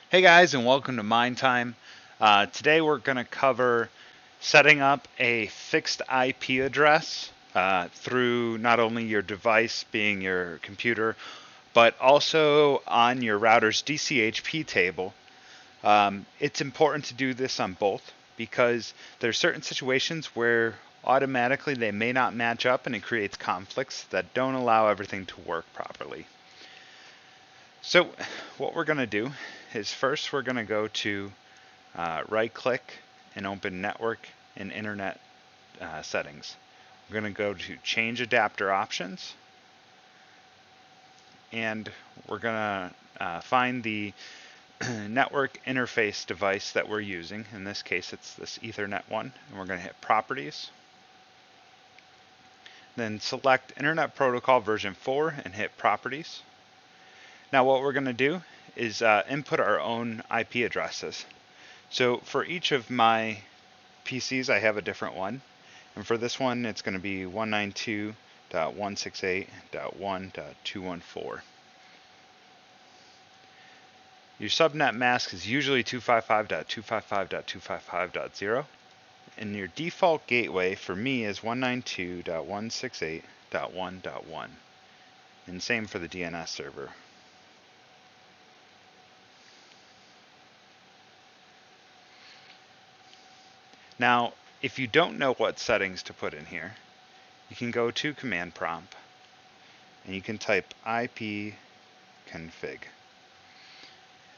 Hey guys, and welcome to Mind Time. Today we're going to cover setting up a fixed IP address through not only your device, being your computer, but also on your router's DCHP table. It's important to do this on both because there's certain situations where automatically they may not match up and it creates conflicts that don't allow everything to work properly. So what we're going to do is first we're going to go to right click and open network and internet settings. We're going to go to change adapter options, and we're going to find the network interface device that we're using. In this case it's this Ethernet one, and we're going to hit properties, then select Internet Protocol version 4 and hit properties. Now what we're going to do is input our own IP addresses. So for each of my PCs I have a different one, and for this one it's going to be 192.168.1.214. Your subnet mask is usually 255.255.255.0, and your default gateway for me is 192.168.1.1, and same for the DNS server. Now, if you don't know what settings to put in here, you can go to command prompt and you can type ipconfig.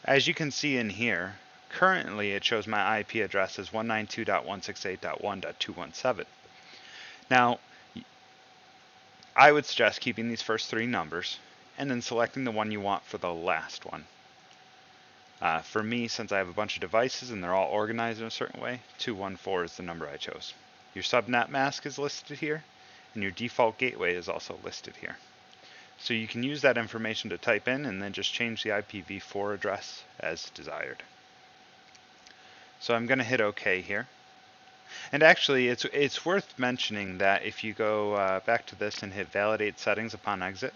As you can see in here, currently it shows my IP address as 192.168.1.217. Now, I would suggest keeping these first three numbers and then selecting the one you want for the last one. For me, since I have a bunch of devices and they're all organized in a certain way, 214 is the number I chose. Your subnet mask is listed here, and your default gateway is also listed here. So you can use that information to type in and then just change the IPv4 address as desired. So I'm going to hit OK here. And actually, it's worth mentioning that if you go back to this and hit validate settings upon exit,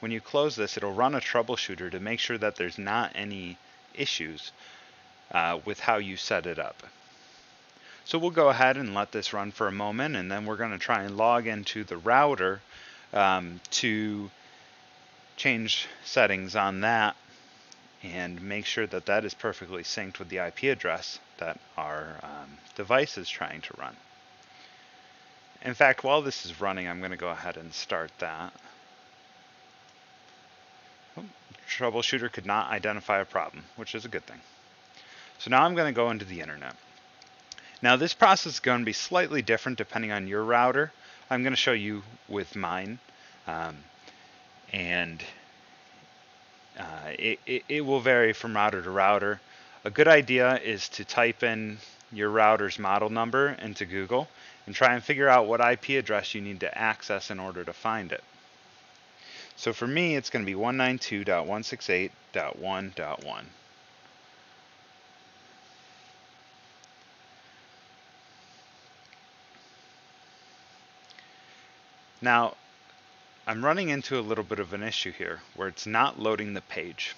when you close this, it'll run a troubleshooter to make sure that there's not any issues with how you set it up. So we'll go ahead and let this run for a moment, and then we're going to try and log into the router to change settings on that and make sure that that is perfectly synced with the IP address that our device is trying to run. In fact, while this is running, I'm going to go ahead and start that. Troubleshooter could not identify a problem, which is a good thing. So now I'm going to go into the internet. Now this process is going to be slightly different depending on your router. I'm going to show you with mine, and it will vary from router to router. A good idea is to type in your router's model number into Google and try and figure out what IP address you need to access in order to find it. So for me, it's going to be 192.168.1.1. Now, I'm running into a little bit of an issue here where it's not loading the page.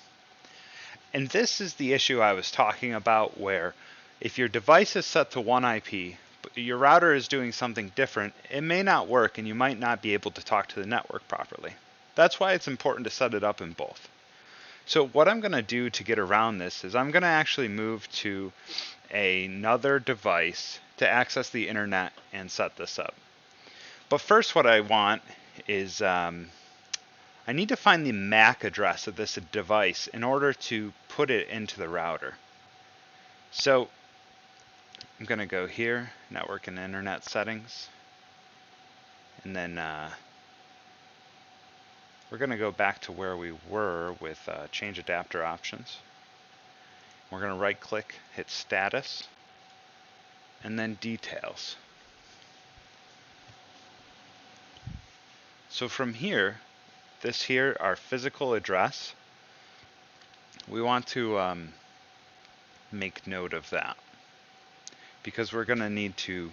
And this is the issue I was talking about, where if your device is set to one IP, but your router is doing something different, it may not work and you might not be able to talk to the network properly. That's why it's important to set it up in both. So what I'm going to do to get around this is I'm going to actually move to another device to access the internet and set this up. But first what I want is I need to find the MAC address of this device in order to put it into the router. So I'm going to go here, network and internet settings, and then we're going to go back to where we were with change adapter options. We're going to right click, hit status, and then details. So from here, this here, our physical address, we want to make note of that because we're going to need to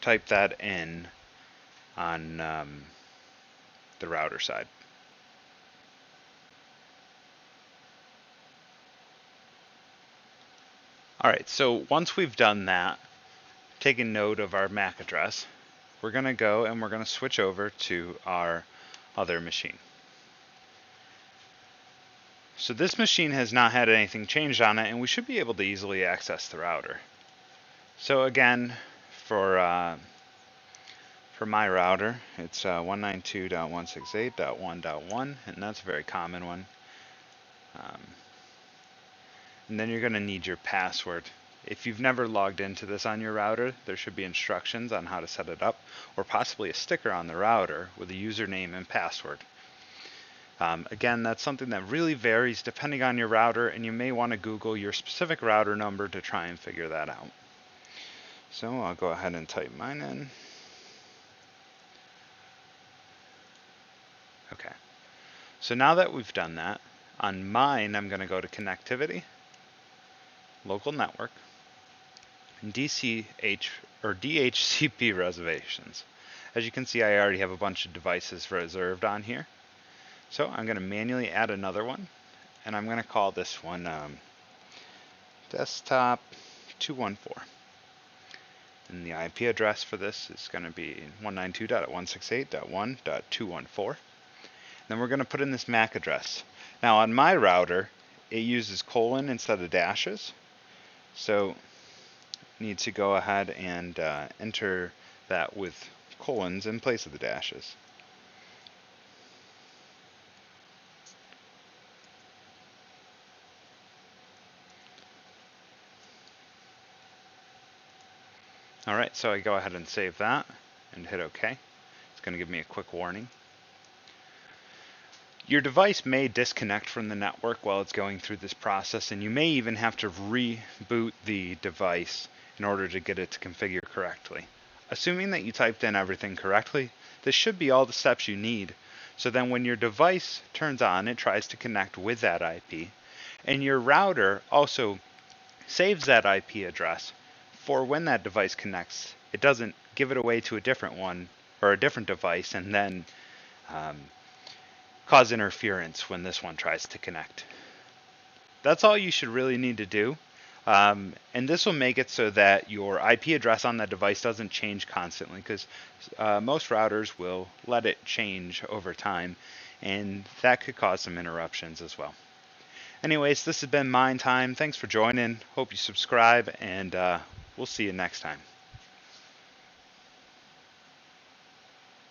type that in on the router side. All right, so once we've done that, taking note of our MAC address, we're going to go and we're going to switch over to our other machine. So this machine has not had anything changed on it, and we should be able to easily access the router. So again, for my router, it's 192.168.1.1, and that's a very common one. And then you're going to need your password. If you've never logged into this on your router, there should be instructions on how to set it up, or possibly a sticker on the router with a username and password. Again, that's something that really varies depending on your router, and you may want to Google your specific router number to try and figure that out. So I'll go ahead and type mine in. Okay. So now that we've done that, on mine I'm going to go to connectivity, local network, and DHCP reservations. As you can see, I already have a bunch of devices reserved on here. So I'm going to manually add another one, and I'm going to call this one desktop 214. And the IP address for this is going to be 192.168.1.214. Then we're going to put in this MAC address. Now on my router, it uses colon instead of dashes. So need to go ahead and enter that with colons in place of the dashes. Alright, so I go ahead and save that and hit OK. It's going to give me a quick warning. Your device may disconnect from the network while it's going through this process, and you may even have to reboot the device in order to get it to configure correctly. Assuming that you typed in everything correctly, this should be all the steps you need. So then when your device turns on, it tries to connect with that IP, and your router also saves that IP address for when that device connects. It doesn't give it away to a different one or a different device and then cause interference when this one tries to connect. That's all you should really need to do. And this will make it so that your IP address on that device doesn't change constantly, because most routers will let it change over time, and that could cause some interruptions as well. Anyways, this has been Mine Time. Thanks for joining. Hope you subscribe, and we'll see you next time.